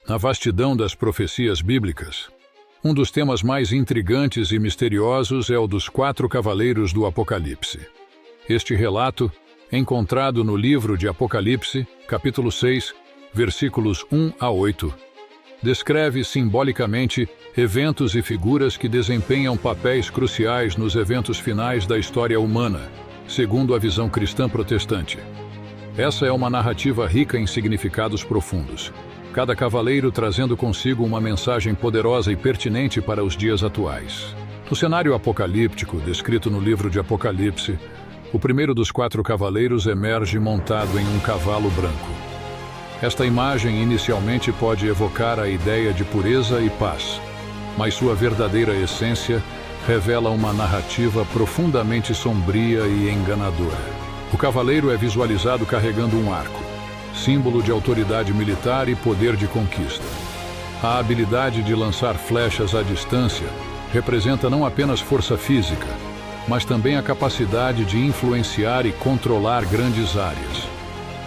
Na vastidão das profecias bíblicas, um dos temas mais intrigantes e misteriosos é o dos 4 cavaleiros do Apocalipse. Este relato, encontrado no livro de Apocalipse, capítulo 6, versículos 1 a 8, descreve simbolicamente eventos e figuras que desempenham papéis cruciais nos eventos finais da história humana, segundo a visão cristã protestante. Essa é uma narrativa rica em significados profundos, cada cavaleiro trazendo consigo uma mensagem poderosa e pertinente para os dias atuais. No cenário apocalíptico, descrito no livro de Apocalipse, o primeiro dos 4 cavaleiros emerge montado em um cavalo branco. Esta imagem inicialmente pode evocar a ideia de pureza e paz, mas sua verdadeira essência revela uma narrativa profundamente sombria e enganadora. O cavaleiro é visualizado carregando um arco, símbolo de autoridade militar e poder de conquista. A habilidade de lançar flechas à distância representa não apenas força física, mas também a capacidade de influenciar e controlar grandes áreas.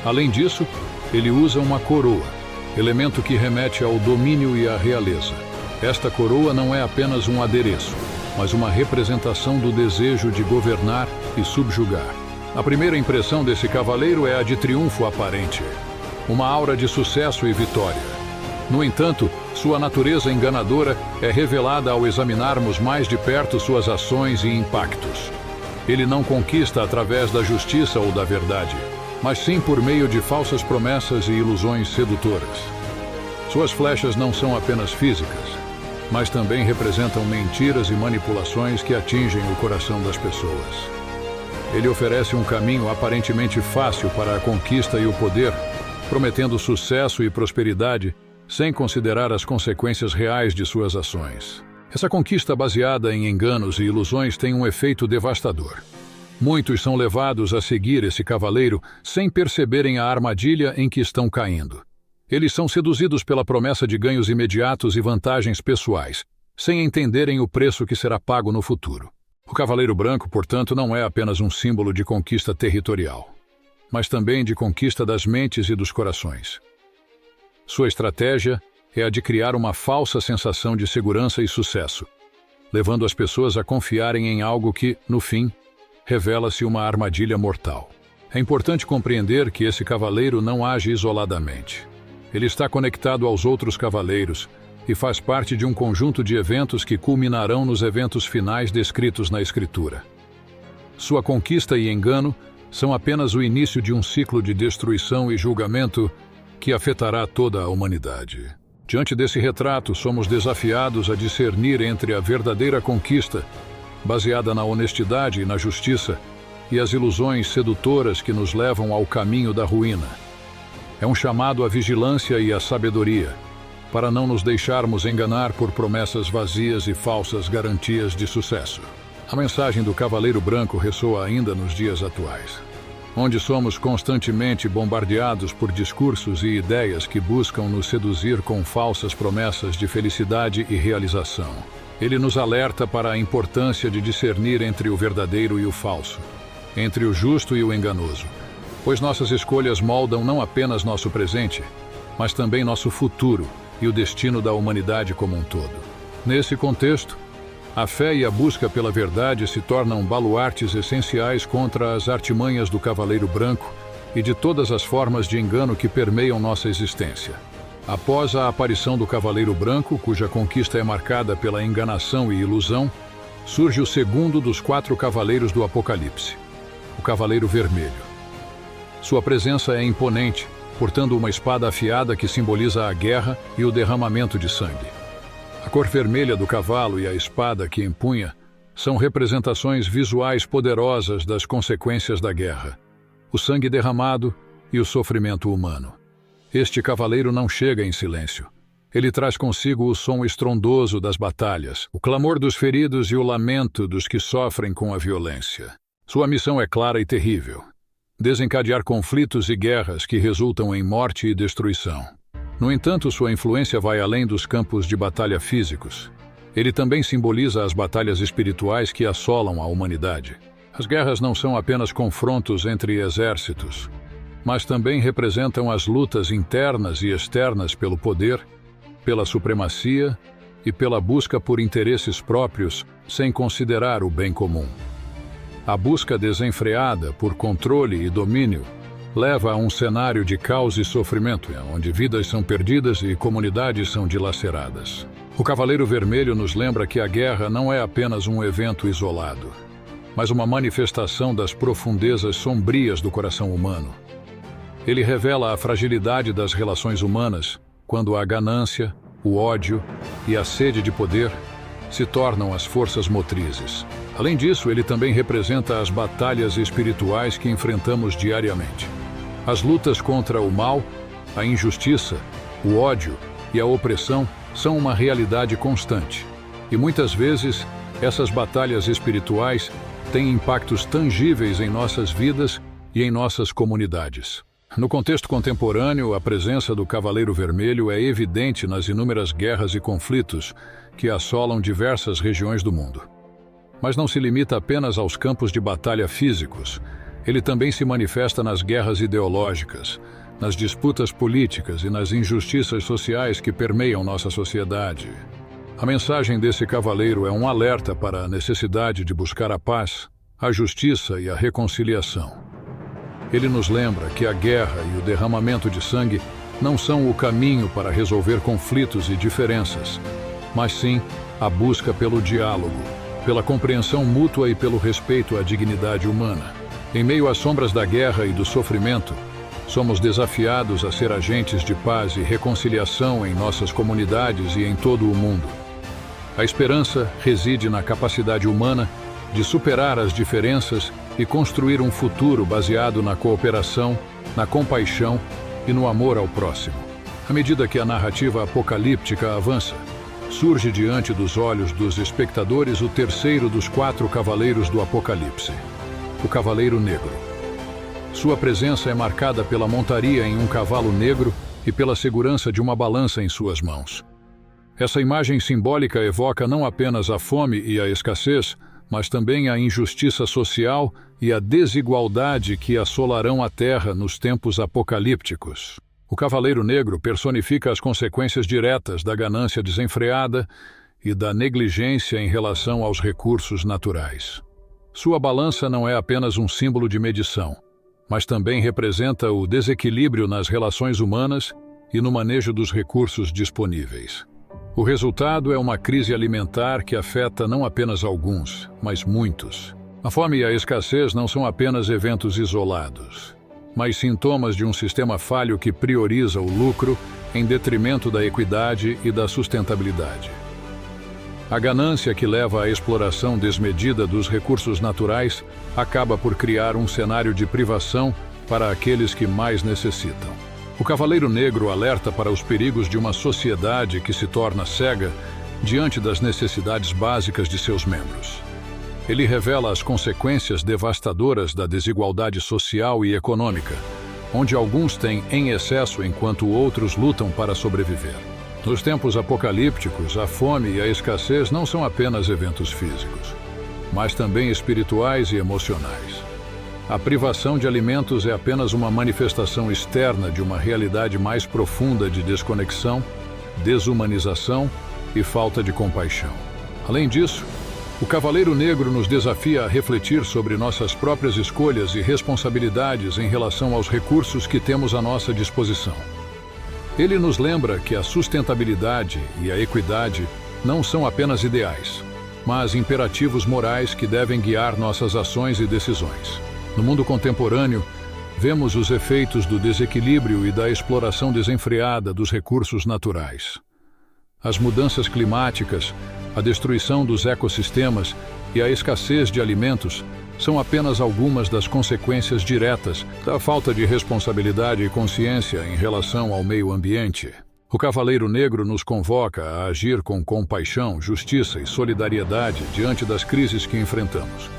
Além disso, ele usa uma coroa, elemento que remete ao domínio e à realeza. Esta coroa não é apenas um adereço, mas uma representação do desejo de governar e subjugar. A primeira impressão desse cavaleiro é a de triunfo aparente, uma aura de sucesso e vitória. No entanto, sua natureza enganadora é revelada ao examinarmos mais de perto suas ações e impactos. Ele não conquista através da justiça ou da verdade, mas sim por meio de falsas promessas e ilusões sedutoras. Suas flechas não são apenas físicas, mas também representam mentiras e manipulações que atingem o coração das pessoas. Ele oferece um caminho aparentemente fácil para a conquista e o poder, prometendo sucesso e prosperidade, sem considerar as consequências reais de suas ações. Essa conquista baseada em enganos e ilusões tem um efeito devastador. Muitos são levados a seguir esse cavaleiro sem perceberem a armadilha em que estão caindo. Eles são seduzidos pela promessa de ganhos imediatos e vantagens pessoais, sem entenderem o preço que será pago no futuro. O Cavaleiro Branco, portanto, não é apenas um símbolo de conquista territorial, mas também de conquista das mentes e dos corações. Sua estratégia é a de criar uma falsa sensação de segurança e sucesso, levando as pessoas a confiarem em algo que, no fim, revela-se uma armadilha mortal. É importante compreender que esse cavaleiro não age isoladamente. Ele está conectado aos outros cavaleiros e faz parte de um conjunto de eventos que culminarão nos eventos finais descritos na Escritura. Sua conquista e engano são apenas o início de um ciclo de destruição e julgamento que afetará toda a humanidade. Diante desse retrato, somos desafiados a discernir entre a verdadeira conquista, baseada na honestidade e na justiça, e as ilusões sedutoras que nos levam ao caminho da ruína. É um chamado à vigilância e à sabedoria, para não nos deixarmos enganar por promessas vazias e falsas garantias de sucesso. A mensagem do Cavaleiro Branco ressoa ainda nos dias atuais, onde somos constantemente bombardeados por discursos e ideias que buscam nos seduzir com falsas promessas de felicidade e realização. Ele nos alerta para a importância de discernir entre o verdadeiro e o falso, entre o justo e o enganoso, pois nossas escolhas moldam não apenas nosso presente, mas também nosso futuro e o destino da humanidade como um todo. Nesse contexto, a fé e a busca pela verdade se tornam baluartes essenciais contra as artimanhas do Cavaleiro Branco e de todas as formas de engano que permeiam nossa existência. Após a aparição do Cavaleiro Branco, cuja conquista é marcada pela enganação e ilusão, surge o segundo dos 4 cavaleiros do Apocalipse, o Cavaleiro Vermelho. Sua presença é imponente, portando uma espada afiada que simboliza a guerra e o derramamento de sangue. A cor vermelha do cavalo e a espada que empunha são representações visuais poderosas das consequências da guerra, o sangue derramado e o sofrimento humano. Este cavaleiro não chega em silêncio. Ele traz consigo o som estrondoso das batalhas, o clamor dos feridos e o lamento dos que sofrem com a violência. Sua missão é clara e terrível: desencadear conflitos e guerras que resultam em morte e destruição. No entanto, sua influência vai além dos campos de batalha físicos. Ele também simboliza as batalhas espirituais que assolam a humanidade. As guerras não são apenas confrontos entre exércitos, mas também representam as lutas internas e externas pelo poder, pela supremacia e pela busca por interesses próprios sem considerar o bem comum. A busca desenfreada por controle e domínio leva a um cenário de caos e sofrimento, onde vidas são perdidas e comunidades são dilaceradas. O Cavaleiro Vermelho nos lembra que a guerra não é apenas um evento isolado, mas uma manifestação das profundezas sombrias do coração humano. Ele revela a fragilidade das relações humanas quando a ganância, o ódio e a sede de poder se tornam as forças motrizes. Além disso, ele também representa as batalhas espirituais que enfrentamos diariamente. As lutas contra o mal, a injustiça, o ódio e a opressão são uma realidade constante. E muitas vezes, essas batalhas espirituais têm impactos tangíveis em nossas vidas e em nossas comunidades. No contexto contemporâneo, a presença do Cavaleiro Vermelho é evidente nas inúmeras guerras e conflitos que assolam diversas regiões do mundo. Mas não se limita apenas aos campos de batalha físicos. Ele também se manifesta nas guerras ideológicas, nas disputas políticas e nas injustiças sociais que permeiam nossa sociedade. A mensagem desse cavaleiro é um alerta para a necessidade de buscar a paz, a justiça e a reconciliação. Ele nos lembra que a guerra e o derramamento de sangue não são o caminho para resolver conflitos e diferenças, mas sim a busca pelo diálogo, pela compreensão mútua e pelo respeito à dignidade humana. Em meio às sombras da guerra e do sofrimento, somos desafiados a ser agentes de paz e reconciliação em nossas comunidades e em todo o mundo. A esperança reside na capacidade humana de superar as diferenças e construir um futuro baseado na cooperação, na compaixão e no amor ao próximo. À medida que a narrativa apocalíptica avança, surge diante dos olhos dos espectadores o terceiro dos 4 cavaleiros do Apocalipse, o Cavaleiro Negro. Sua presença é marcada pela montaria em um cavalo negro e pela segurança de uma balança em suas mãos. Essa imagem simbólica evoca não apenas a fome e a escassez, mas também a injustiça social e a desigualdade que assolarão a Terra nos tempos apocalípticos. O Cavaleiro Negro personifica as consequências diretas da ganância desenfreada e da negligência em relação aos recursos naturais. Sua balança não é apenas um símbolo de medição, mas também representa o desequilíbrio nas relações humanas e no manejo dos recursos disponíveis. O resultado é uma crise alimentar que afeta não apenas alguns, mas muitos. A fome e a escassez não são apenas eventos isolados, mas sintomas de um sistema falho que prioriza o lucro em detrimento da equidade e da sustentabilidade. A ganância que leva à exploração desmedida dos recursos naturais acaba por criar um cenário de privação para aqueles que mais necessitam. O Cavaleiro Negro alerta para os perigos de uma sociedade que se torna cega diante das necessidades básicas de seus membros. Ele revela as consequências devastadoras da desigualdade social e econômica, onde alguns têm em excesso enquanto outros lutam para sobreviver. Nos tempos apocalípticos, a fome e a escassez não são apenas eventos físicos, mas também espirituais e emocionais. A privação de alimentos é apenas uma manifestação externa de uma realidade mais profunda de desconexão, desumanização e falta de compaixão. Além disso, o Cavaleiro Negro nos desafia a refletir sobre nossas próprias escolhas e responsabilidades em relação aos recursos que temos à nossa disposição. Ele nos lembra que a sustentabilidade e a equidade não são apenas ideais, mas imperativos morais que devem guiar nossas ações e decisões. No mundo contemporâneo, vemos os efeitos do desequilíbrio e da exploração desenfreada dos recursos naturais. As mudanças climáticas, a destruição dos ecossistemas e a escassez de alimentos são apenas algumas das consequências diretas da falta de responsabilidade e consciência em relação ao meio ambiente. O Cavaleiro Negro nos convoca a agir com compaixão, justiça e solidariedade diante das crises que enfrentamos.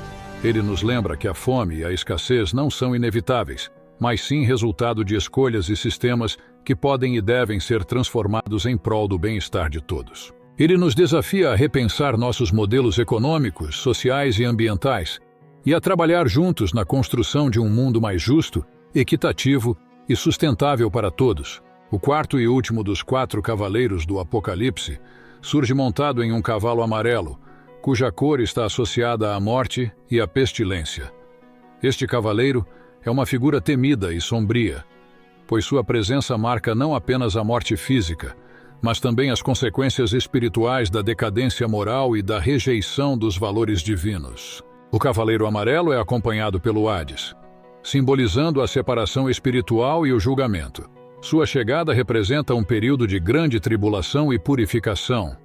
Ele nos lembra que a fome e a escassez não são inevitáveis, mas sim resultado de escolhas e sistemas que podem e devem ser transformados em prol do bem-estar de todos. Ele nos desafia a repensar nossos modelos econômicos, sociais e ambientais e a trabalhar juntos na construção de um mundo mais justo, equitativo e sustentável para todos, O quarto e último dos 4 cavaleiros do Apocalipse surge montado em um cavalo amarelo, cuja cor está associada à morte e à pestilência. Este cavaleiro é uma figura temida e sombria, pois sua presença marca não apenas a morte física, mas também as consequências espirituais da decadência moral e da rejeição dos valores divinos. O cavaleiro amarelo é acompanhado pelo Hades, simbolizando a separação espiritual e o julgamento. Sua chegada representa um período de grande tribulação e purificação,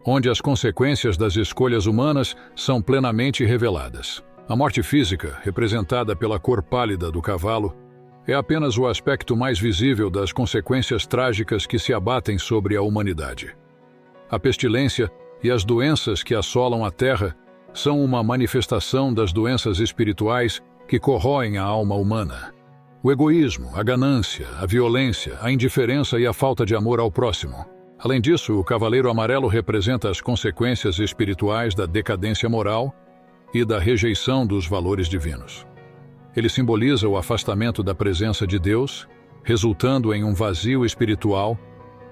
onde as consequências das escolhas humanas são plenamente reveladas. A morte física, representada pela cor pálida do cavalo, é apenas o aspecto mais visível das consequências trágicas que se abatem sobre a humanidade. A pestilência e as doenças que assolam a terra são uma manifestação das doenças espirituais que corroem a alma humana. O egoísmo, a ganância, a violência, a indiferença e a falta de amor ao próximo. Além disso, o cavaleiro amarelo representa as consequências espirituais da decadência moral e da rejeição dos valores divinos. Ele simboliza o afastamento da presença de Deus, resultando em um vazio espiritual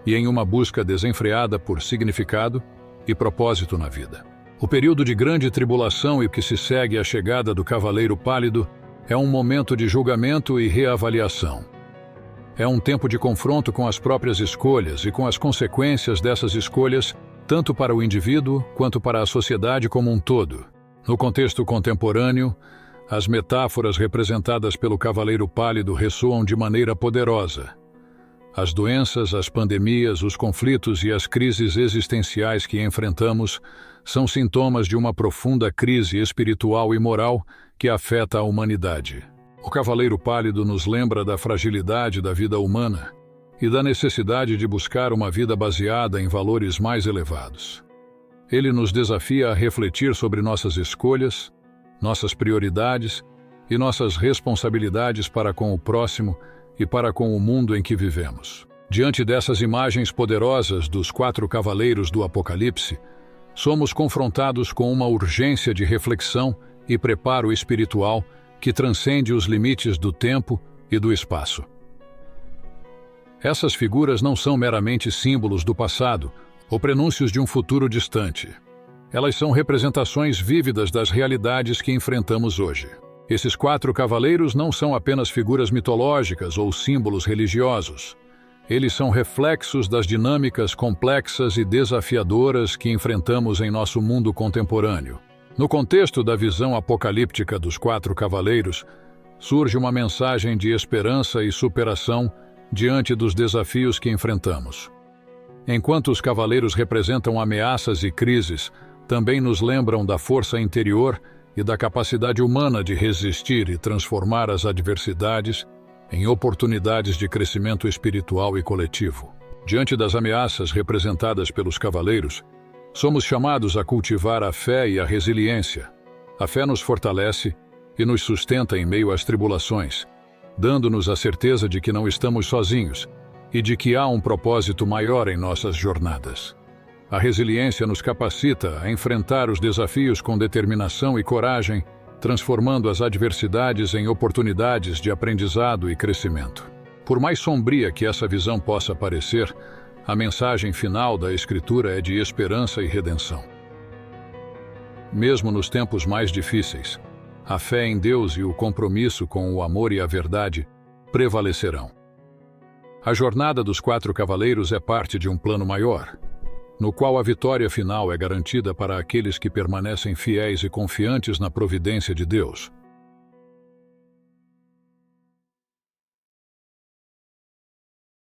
e em uma busca desenfreada por significado e propósito na vida. O período de grande tribulação e que se segue à chegada do Cavaleiro Pálido é um momento de julgamento e reavaliação. É um tempo de confronto com as próprias escolhas e com as consequências dessas escolhas, tanto para o indivíduo quanto para a sociedade como um todo. No contexto contemporâneo, as metáforas representadas pelo Cavaleiro Pálido ressoam de maneira poderosa. As doenças, as pandemias, os conflitos e as crises existenciais que enfrentamos são sintomas de uma profunda crise espiritual e moral que afeta a humanidade. O Cavaleiro Pálido nos lembra da fragilidade da vida humana e da necessidade de buscar uma vida baseada em valores mais elevados. Ele nos desafia a refletir sobre nossas escolhas, nossas prioridades e nossas responsabilidades para com o próximo e para com o mundo em que vivemos. Diante dessas imagens poderosas dos 4 cavaleiros do Apocalipse, somos confrontados com uma urgência de reflexão e preparo espiritual que transcende os limites do tempo e do espaço. Essas figuras não são meramente símbolos do passado ou prenúncios de um futuro distante. Elas são representações vívidas das realidades que enfrentamos hoje. Esses 4 cavaleiros não são apenas figuras mitológicas ou símbolos religiosos. Eles são reflexos das dinâmicas complexas e desafiadoras que enfrentamos em nosso mundo contemporâneo. No contexto da visão apocalíptica dos 4 cavaleiros, surge uma mensagem de esperança e superação diante dos desafios que enfrentamos. Enquanto os cavaleiros representam ameaças e crises, também nos lembram da força interior e da capacidade humana de resistir e transformar as adversidades em oportunidades de crescimento espiritual e coletivo. Diante das ameaças representadas pelos cavaleiros, somos chamados a cultivar a fé e a resiliência. A fé nos fortalece e nos sustenta em meio às tribulações, dando-nos a certeza de que não estamos sozinhos e de que há um propósito maior em nossas jornadas. A resiliência nos capacita a enfrentar os desafios com determinação e coragem, transformando as adversidades em oportunidades de aprendizado e crescimento. Por mais sombria que essa visão possa parecer, a mensagem final da Escritura é de esperança e redenção. Mesmo nos tempos mais difíceis, a fé em Deus e o compromisso com o amor e a verdade prevalecerão. A jornada dos 4 cavaleiros é parte de um plano maior, no qual a vitória final é garantida para aqueles que permanecem fiéis e confiantes na providência de Deus.